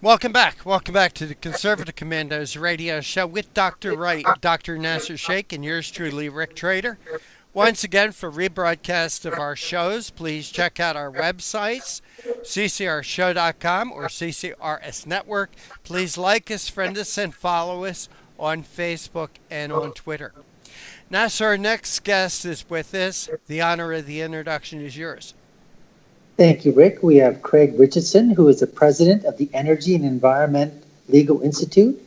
Welcome back. Welcome back to the Conservative Commandos radio show with Dr. Wright, Dr. Nasser Sheikh, and yours truly, Rick Trader. Once again, for rebroadcast of our shows, please check out our websites, ccrshow.com or CCRS Network. Please like us, friend us, and follow us on Facebook and on Twitter. Now, so our next guest is with us. The honor of the introduction is yours. Thank you, Rick. We have Craig Richardson, who is the president of the Energy and Environment Legal Institute.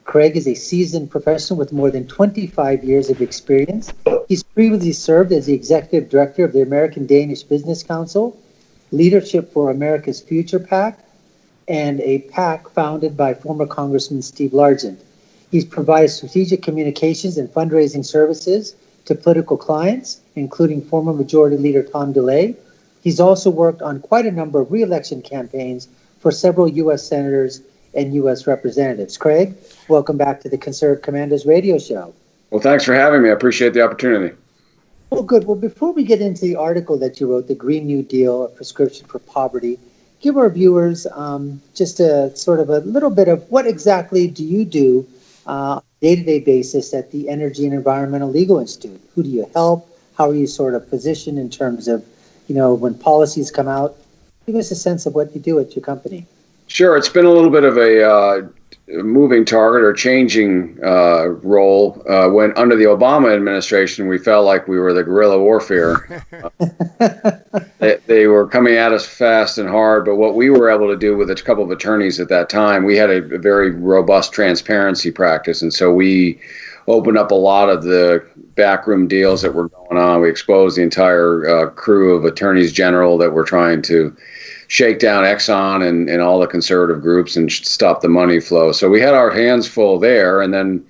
Craig is a seasoned professional with more than 25 years of experience. He's previously served as the executive director of the American Danish Business Council, Leadership for America's Future PAC, and a PAC founded by former Congressman Steve Largent. He's provided strategic communications and fundraising services to political clients, including former Majority Leader Tom DeLay. He's also worked on quite a number of re-election campaigns for several U.S. senators and U.S. representatives. Craig, welcome back to the Conservative Commandos radio show. Well, thanks for having me. I appreciate the opportunity. Well, good. Well, before we get into the article that you wrote, The Green New Deal, A Prescription for Poverty, give our viewers just a sort of a little bit of what exactly do you do on a day-to-day basis at the Energy and Environmental Legal Institute? Who do you help? How are you sort of positioned in terms of, when policies come out? Give us a sense of what you do at your company. Sure. It's been a little bit of a moving target or changing role. When under the Obama administration, we felt like we were the guerrilla warfare. They were coming at us fast and hard, but what we were able to do with a couple of attorneys at that time, we had a very robust transparency practice, and so we opened up a lot of the backroom deals that were going on. We exposed the entire crew of attorneys general that were trying to shake down Exxon and all the conservative groups and stop the money flow. So we had our hands full there. And then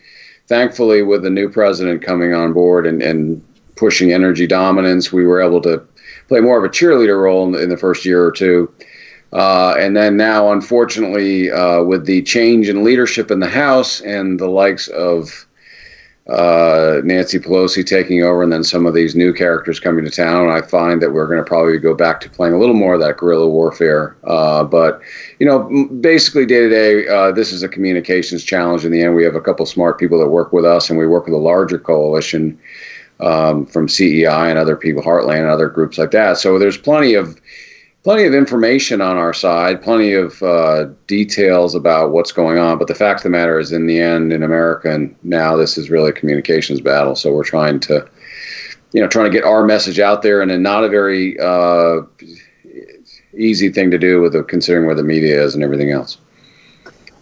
thankfully, with the new president coming on board and pushing energy dominance, we were able to play more of a cheerleader role in the first year or two. And then now, unfortunately, with the change in leadership in the House and the likes of Nancy Pelosi taking over and then some of these new characters coming to town, I find that we're going to probably go back to playing a little more of that guerrilla warfare. But, basically day to day, this is a communications challenge. In the end, we have a couple smart people that work with us, and we work with a larger coalition from CEI and other people, Heartland and other groups like that. So there's plenty of information on our side, plenty of details about what's going on. But the fact of the matter is, in the end, in America, and now this is really a communications battle. So we're trying to get our message out there, and then not a very easy thing to do considering where the media is and everything else.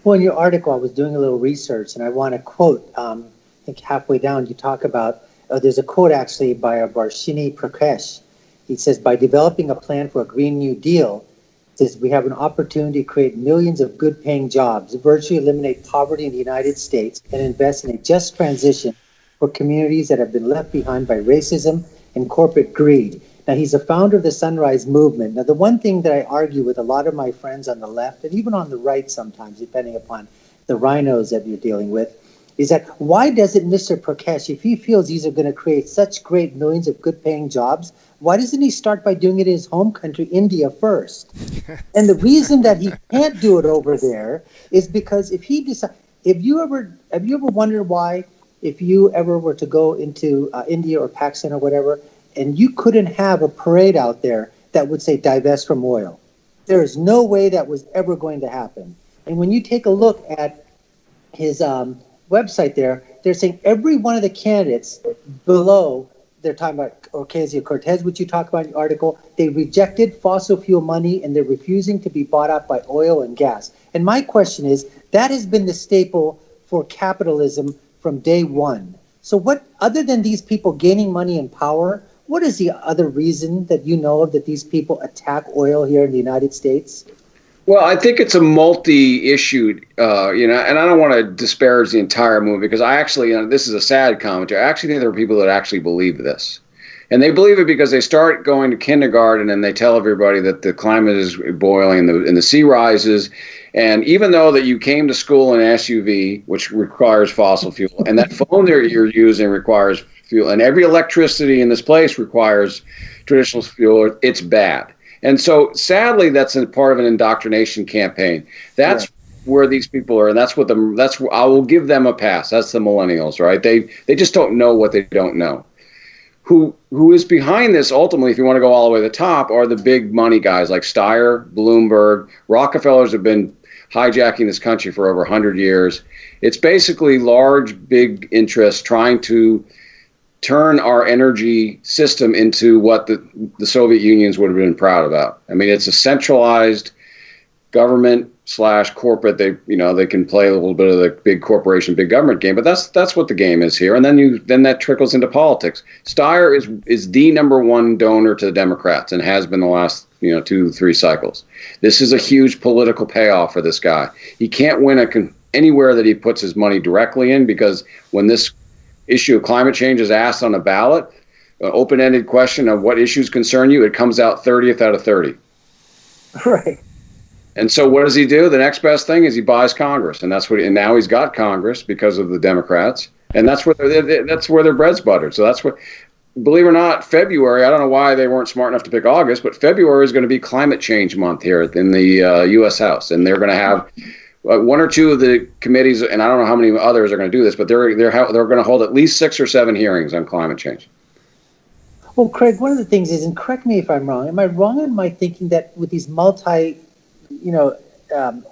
Well, in your article, I was doing a little research, and I want to quote, I think halfway down, you talk about, there's a quote actually by Varshini Prakash. He says, by developing a plan for a Green New Deal, says we have an opportunity to create millions of good-paying jobs, virtually eliminate poverty in the United States, and invest in a just transition for communities that have been left behind by racism and corporate greed. Now, he's a founder of the Sunrise Movement. Now, the one thing that I argue with a lot of my friends on the left, and even on the right sometimes, depending upon the rhinos that you're dealing with, is that why doesn't Mr. Prakash, if he feels these are going to create such great millions of good-paying jobs, why doesn't he start by doing it in his home country, India, first? And the reason that he can't do it over there is because if he decides, have you ever wondered why, if you ever were to go into India or Pakistan or whatever, and you couldn't have a parade out there that would say divest from oil? There is no way that was ever going to happen. And when you take a look at his website there, they're saying every one of the candidates below, they're talking about Ocasio-Cortez, which you talk about in the article, they rejected fossil fuel money and they're refusing to be bought out by oil and gas. And my question is, that has been the staple for capitalism from day one. So what, other than these people gaining money and power, what is the other reason that you know of that these people attack oil here in the United States? Well, I think it's a multi-issue, and I don't want to disparage the entire movement because I actually, this is a sad commentary. I actually think there are people that actually believe this. And they believe it because they start going to kindergarten and they tell everybody that the climate is boiling and the sea rises. And even though that you came to school in an SUV, which requires fossil fuel, and that phone that you're using requires fuel, and every electricity in this place requires traditional fuel, it's bad. And so, sadly, that's a part of an indoctrination campaign. That's where these people are, and I will give them a pass. That's the millennials, right? They just don't know what they don't know. Who is behind this ultimately, if you want to go all the way to the top, are the big money guys like Steyer, Bloomberg. Rockefellers have been hijacking this country for over 100 years. It's basically large, big interests trying to turn our energy system into what the Soviet Unions would have been proud about. I mean, it's a centralized government / corporate. They can play a little bit of the big corporation, big government game, but that's what the game is here. And then that trickles into politics. Steyer is the number one donor to the Democrats and has been the last 2-3 cycles. This is a huge political payoff for this guy. He can't win anywhere that he puts his money directly in, because when this issue of climate change is asked on a ballot, an open-ended question of what issues concern you, it comes out 30th out of 30. Right. And so what does he do? The next best thing is he buys Congress, and and now he's got Congress because of the Democrats, and that's where their bread's buttered. So that's what, believe it or not, February, I don't know why they weren't smart enough to pick August, but February is going to be climate change month here in the U.S. House, and they're going to have one or two of the committees, and I don't know how many others are going to do this, but they're going to hold at least 6 or 7 hearings on climate change. Well, Craig, one of the things is, and correct me if I'm wrong, am I wrong in my thinking that with these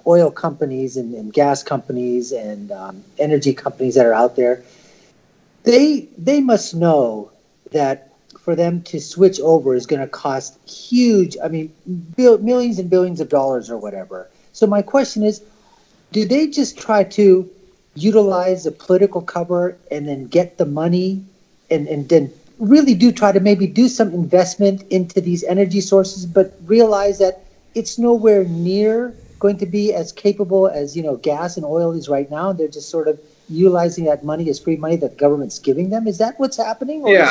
oil companies and gas companies and energy companies that are out there, they must know that for them to switch over is going to cost huge, millions and billions of dollars or whatever. So my question is, do they just try to utilize the political cover and then get the money and then really do try to maybe do some investment into these energy sources, but realize that it's nowhere near going to be as capable as gas and oil is right now? They're just sort of utilizing that money as free money that the government's giving them. Is that what's happening? Or yeah,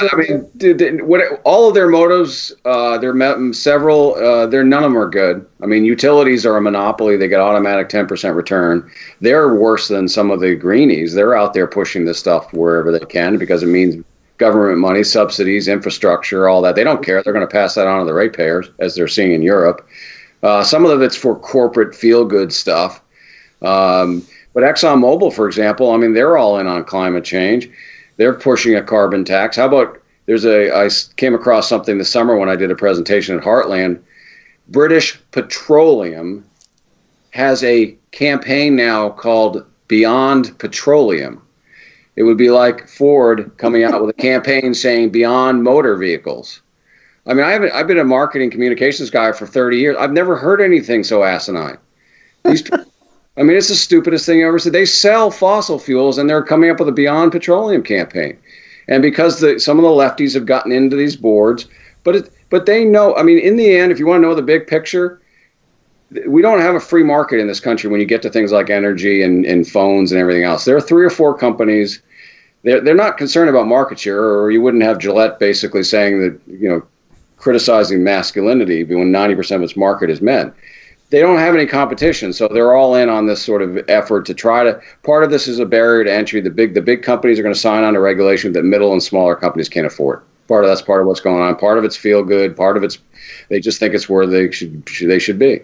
all of their motives, none of them are good. I mean, utilities are a monopoly. They get automatic 10% return. They're worse than some of the greenies. They're out there pushing this stuff wherever they can because it means government money, subsidies, infrastructure, all that. They don't care. They're going to pass that on to the ratepayers, as they're seeing in Europe. Some of it's for corporate feel-good stuff. But ExxonMobil, for example, they're all in on climate change. They're pushing a carbon tax. How about I came across something this summer when I did a presentation at Heartland. British Petroleum has a campaign now called Beyond Petroleum. It would be like Ford coming out with a campaign saying Beyond Motor Vehicles. I've been a marketing communications guy for 30 years. I've never heard anything so asinine. It's the stupidest thing I ever said. They sell fossil fuels, and they're coming up with a Beyond Petroleum campaign. And because some of the lefties have gotten into these boards, but they know, in the end, if you want to know the big picture, we don't have a free market in this country when you get to things like energy and phones and everything else. There are 3 or 4 companies. They're not concerned about market share, or you wouldn't have Gillette basically saying that, criticizing masculinity when 90% of its market is men. They don't have any competition, so they're all in on this sort of effort to try to. Part of this is a barrier to entry. The big companies are going to sign on to regulation that middle and smaller companies can't afford. That's part of what's going on. Part of it's feel good. Part of it's they just think it's where they should be.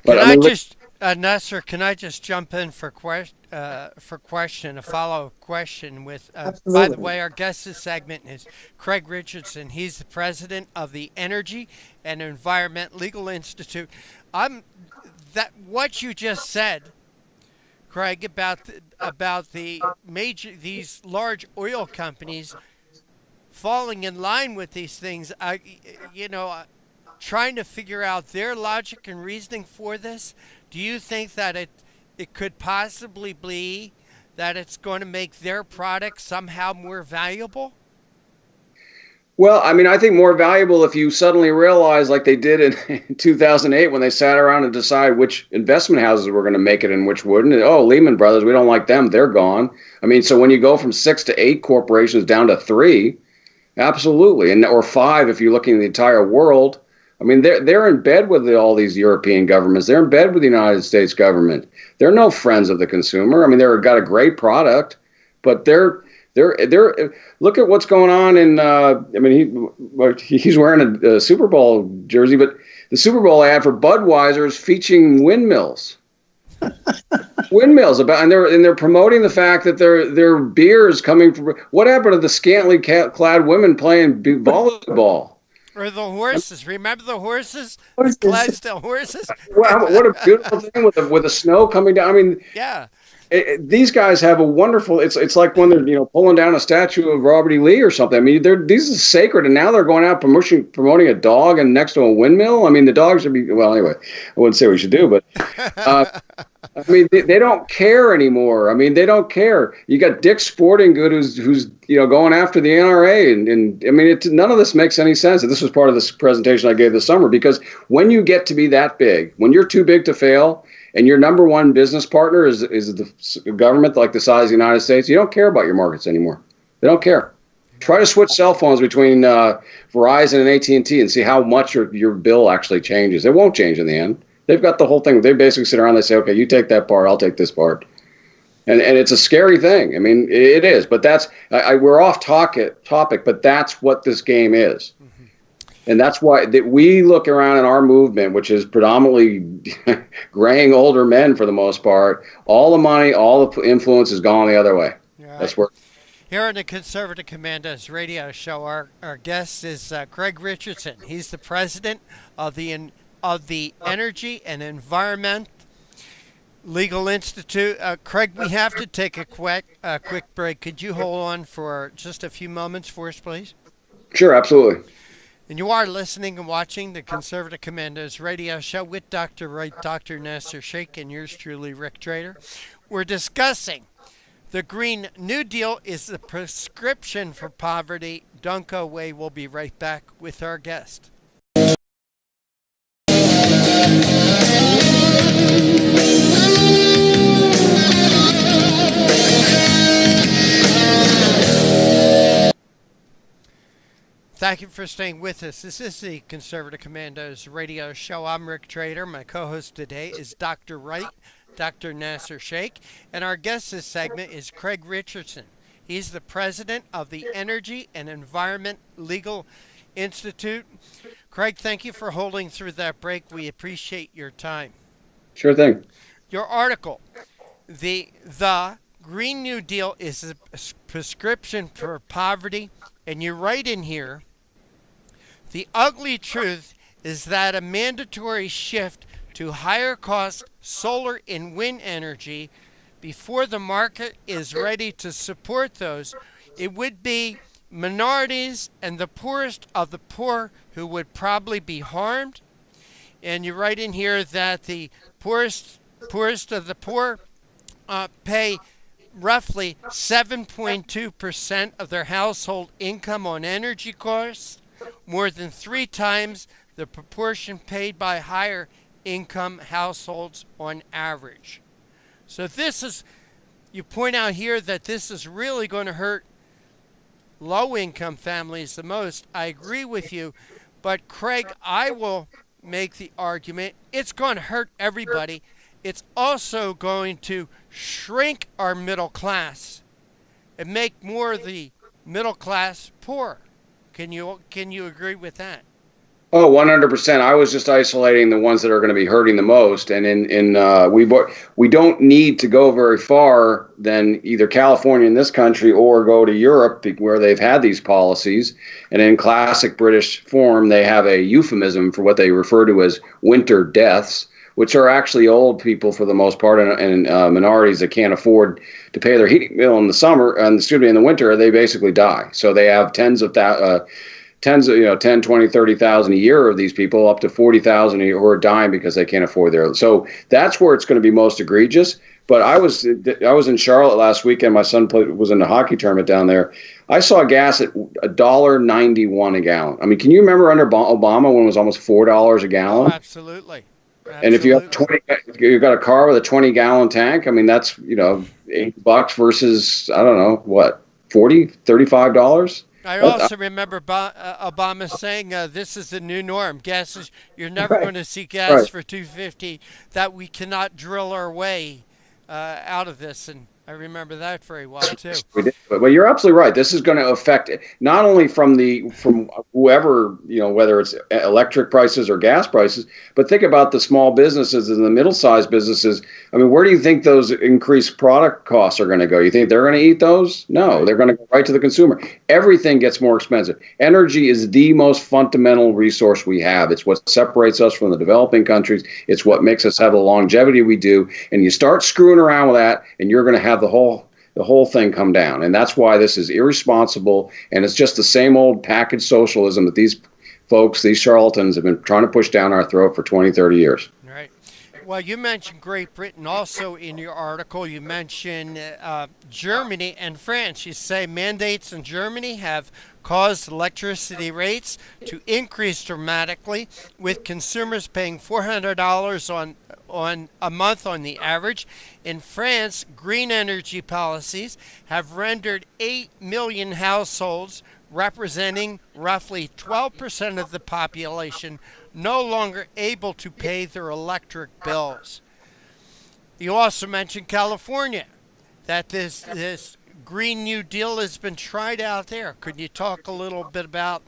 But Nasser, can I just jump in for a follow-up question with, by the way, our guest this segment is Craig Richardson. He's the president of the Energy and Environment Legal Institute. What you just said, Craig, about these large oil companies falling in line with these things, trying to figure out their logic and reasoning for this. Do you think that it could possibly be that it's going to make their product somehow more valuable? Well, I think more valuable if you suddenly realize, like they did in 2008 when they sat around and decided which investment houses were going to make it and which wouldn't. Oh, Lehman Brothers, we don't like them. They're gone. So when you go from 6 to 8 corporations down to 3, absolutely, or 5 if you're looking at the entire world. They're in bed with all these European governments. They're in bed with the United States government. They're no friends of the consumer. They've got a great product, but they're look at what's going on in. He's wearing a Super Bowl jersey, but the Super Bowl ad for Budweiser is featuring windmills. Windmills about, and they're promoting the fact that their beer is coming from. What happened to the scantily clad women playing volleyball? Or the horses. Remember the horses? The Horses. Clydesdale horses? What a beautiful thing with the snow coming down. I mean, Yeah. these guys have a wonderful. It's like when they're pulling down a statue of Robert E. Lee or something. I mean, these are sacred, and now they're going out promoting a dog and next to a windmill. I mean, the dogs should be anyway. I wouldn't say we should do, but I mean, they don't care anymore. I mean, they don't care. You got Dick Sporting Good who's going after the NRA, and I mean, none of this makes any sense. And this was part of this presentation I gave this summer, because when you get to be that big, when you're too big to fail, and your number one business partner is the government, like the size of the United States, you don't care about your markets anymore. They don't care. Try to switch cell phones between Verizon and AT&T and see how much your bill actually changes. It won't change in the end. They've got the whole thing. They basically sit around and they say, okay, you take that part, I'll take this part. And it's a scary thing. I mean, it is. But that's we're off topic, but that's what this game is. And that's why we look around in our movement, which is predominantly graying older men for the most part. All the money, all the influence has gone the other way. Right. That's where. Here on the Conservative Commandos radio show, our guest is Craig Richardson. He's the president of the Energy and Environment Legal Institute. Craig, we have to take a quick break. Could you hold on for just a few moments for us, please? Sure, absolutely. And you are listening and watching the Conservative Commandos radio show with Dr. Wright, Dr. Nasser Sheikh, and yours truly, Rick Trader. We're discussing the Green New Deal is the prescription for poverty. Don't go away. We'll be right back with our guest. Thank you for staying with us. This is the Conservative Commandos radio show. I'm Rick Trader. My co-host today is Dr. Wright, Dr. Nasser Sheikh, and our guest this segment is Craig Richardson. He's the president of the Energy and Environment Legal Institute. Craig, thank you for holding through that break. We appreciate your time. Sure thing. Your article, the Green New Deal is a prescription for poverty, and you write in here, the ugly truth is that a mandatory shift to higher cost solar and wind energy before the market is ready to support those, it would be minorities and the poorest of the poor who would probably be harmed. And you write in here that the poorest of the poor pay roughly 7.2% of their household income on energy costs, more than 3 times the proportion paid by higher income households on average. So you point out here that this is really going to hurt low income families the most. I agree with you, but Craig, I will make the argument it's going to hurt everybody. It's also going to shrink our middle class and make more of the middle class poor. Can you agree with that? Oh, 100%. I was just isolating the ones that are going to be hurting the most. And we don't need to go very far than either California in this country or go to Europe, where they've had these policies. And in classic British form, they have a euphemism for what they refer to as winter deaths, which are actually old people for the most part, and minorities that can't afford to pay their heating bill in the summer, and in the winter, they basically die. So they have 10, 20, 30,000 a year of these people, up to 40,000 who are dying because they can't afford their. So that's where it's going to be most egregious. But I was in Charlotte last weekend. My son was in a hockey tournament down there. I saw gas at $1.91 a gallon. I mean, can you remember under Obama when it was almost $4 a gallon? Oh, absolutely. And if you have you've got a car with a 20-gallon tank, I mean, that's, $8 versus, I don't know, what, $40, $35? I also remember Obama saying this is the new norm. You're never going to see gas for $2.50, that we cannot drill our way out of this. And I remember that very well too. We did. But you're absolutely right. This is going to affect not only from whoever, whether it's electric prices or gas prices, but think about the small businesses and the middle-sized businesses. I mean, where do you think those increased product costs are going to go? You think they're going to eat those? No, they're going to go right to the consumer. Everything gets more expensive. Energy is the most fundamental resource we have. It's what separates us from the developing countries. It's what makes us have the longevity we do. And you start screwing around with that, and you're going to have the whole thing come down. And that's why this is irresponsible. And it's just the same old packaged socialism that these folks, these charlatans, have been trying to push down our throat for 20, 30 years. Right. Well, you mentioned Great Britain also in your article. You mentioned Germany and France. You say mandates in Germany have caused electricity rates to increase dramatically, with consumers paying $400 on a month on the average. In France, green energy policies have rendered 8 million households, representing roughly 12% of the population, no longer able to pay their electric bills. You also mentioned California, that this Green New Deal has been tried out there. Could you talk a little bit about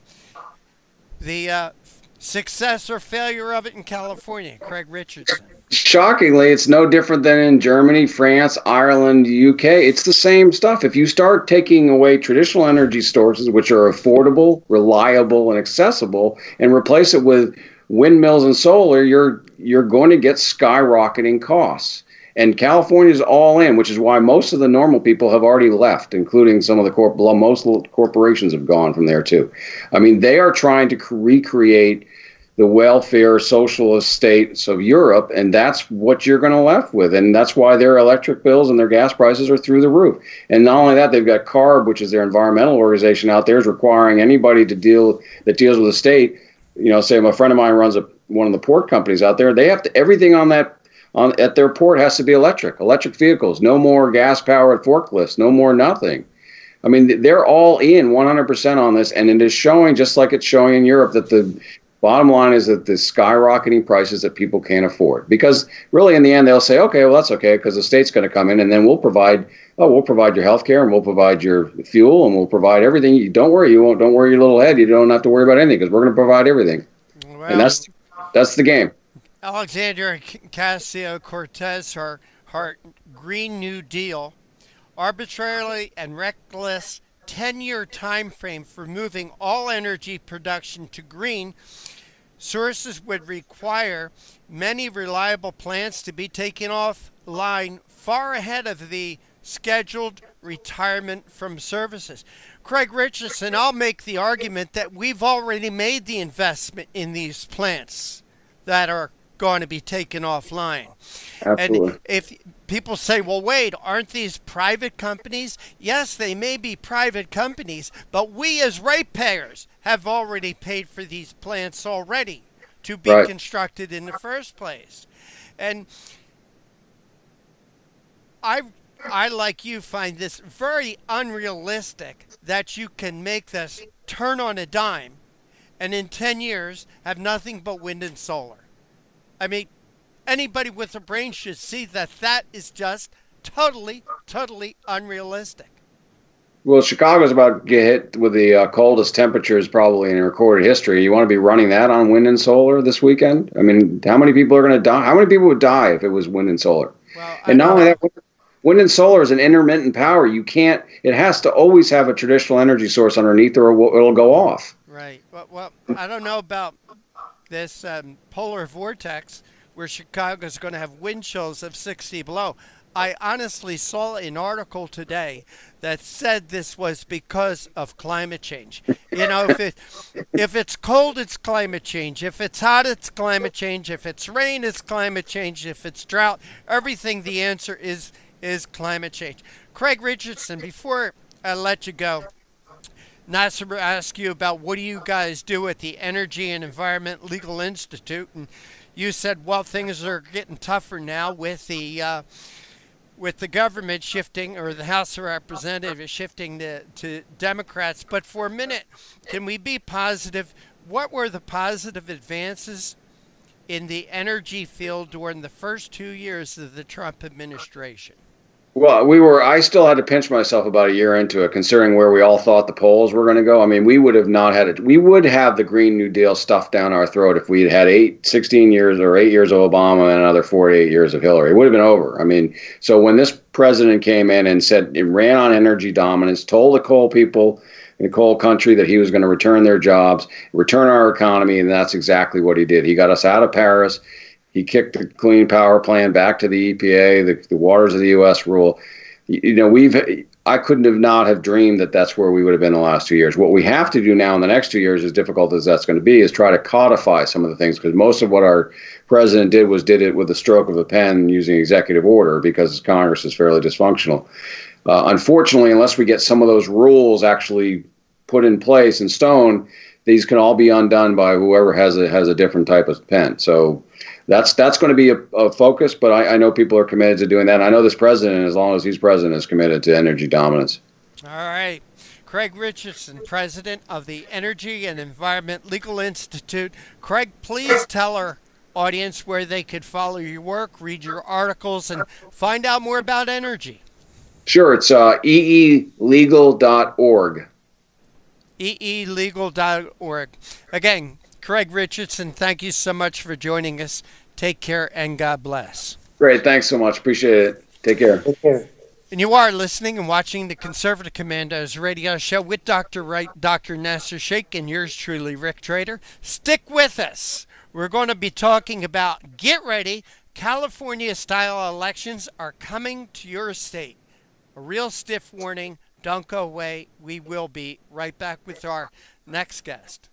the success or failure of it in California? Craig Richardson. Shockingly, it's no different than in Germany, France, Ireland, UK. It's the same stuff. If you start taking away traditional energy sources, which are affordable, reliable, and accessible, and replace it with windmills and solar, you're going to get skyrocketing costs. And California's all in, which is why most of the normal people have already left, including some of the most corporations have gone from there too. I mean, they are trying to recreate the welfare socialist states of Europe, and that's what you're going to left with. And that's why their electric bills and their gas prices are through the roof. And not only that, they've got CARB, which is their environmental organization out there, is requiring anybody that deals with the state. Say my friend of mine runs one of the port companies out there. They have to, everything at their port has to be electric vehicles, no more gas powered forklifts, no more nothing. I mean, they're all in 100% on this, and it is showing, just like it's showing in Europe, that the bottom line is that the skyrocketing prices that people can't afford. Because really, in the end, they'll say, okay, well, that's okay, because the state's going to come in, and then we'll provide your health care, and we'll provide your fuel, and we'll provide everything. Don't worry your little head. You don't have to worry about anything, because we're going to provide everything. Well, and that's the game. Alexandria Ocasio-Cortez, her Green New Deal, arbitrarily and reckless 10-year time frame for moving all energy production to green sources would require many reliable plants to be taken offline far ahead of the scheduled retirement from services. Craig Richardson, I'll make the argument that we've already made the investment in these plants that are going to be taken offline. Absolutely. And if people say, well, wait, aren't these private companies? Yes, they may be private companies, but we as ratepayers have already paid for these plants already to be constructed in the first place. And I, like you, find this very unrealistic that you can make this turn on a dime and in 10 years have nothing but wind and solar. I mean, anybody with a brain should see that is just totally unrealistic. Well, Chicago's about to get hit with the coldest temperatures probably in recorded history. You want to be running that on wind and solar this weekend? I mean, how many people are going to die? How many people would die if it was wind and solar? Well, and not only that, wind and solar is an intermittent power. It has to always have a traditional energy source underneath or it'll go off. Right. Well, I don't know about this polar vortex where Chicago's going to have wind chills of 60 below. I honestly saw an article today that said this was because of climate change. If it's cold, it's climate change. If it's hot, it's climate change. If it's rain, it's climate change. If it's drought, everything, the answer is climate change. Craig Richardson, before I let you go, Nasser asked you about what do you guys do at the Energy and Environment Legal Institute, and you said, well, things are getting tougher now with the government shifting, or the House of Representatives shifting to Democrats. But for a minute, can we be positive? What were the positive advances in the energy field during the first 2 years of the Trump administration? Well, I still had to pinch myself about a year into it, considering where we all thought the polls were going to go. I mean, we would have not had it. We would have the Green New Deal stuffed down our throat if we had had 16 years or 8 years of Obama and another 48 years of Hillary. It would have been over. I mean, so when this president came in and said it ran on energy dominance, told the coal people in the coal country that he was going to return their jobs, return our economy, and that's exactly what he did. He got us out of Paris. He kicked the Clean Power Plan back to the EPA, the waters of the U.S. rule. I couldn't have not have dreamed that that's where we would have been the last 2 years. What we have to do now in the next 2 years, as difficult as that's going to be, is try to codify some of the things, because most of what our president did it with the stroke of a pen using executive order, because Congress is fairly dysfunctional. Unfortunately, unless we get some of those rules actually put in place in stone, these can all be undone by whoever has a different type of pen. So that's going to be a focus, but I know people are committed to doing that. And I know this president, as long as he's president, is committed to energy dominance. All right. Craig Richardson, president of the Energy and Environment Legal Institute. Craig, please tell our audience where they could follow your work, read your articles, and find out more about energy. Sure. It's eelegal.org. eelegal.org. Again, Craig Richardson, thank you so much for joining us. Take care and God bless. Great. Thanks so much. Appreciate it. Take care. Take care. And you are listening and watching the Conservative Commandos radio show with Dr. Wright, Dr. Nasser Sheikh, and yours truly, Rick Trader. Stick with us. We're going to be talking about, get ready, California-style elections are coming to your state. A real stiff warning. Don't go away. We will be right back with our next guest.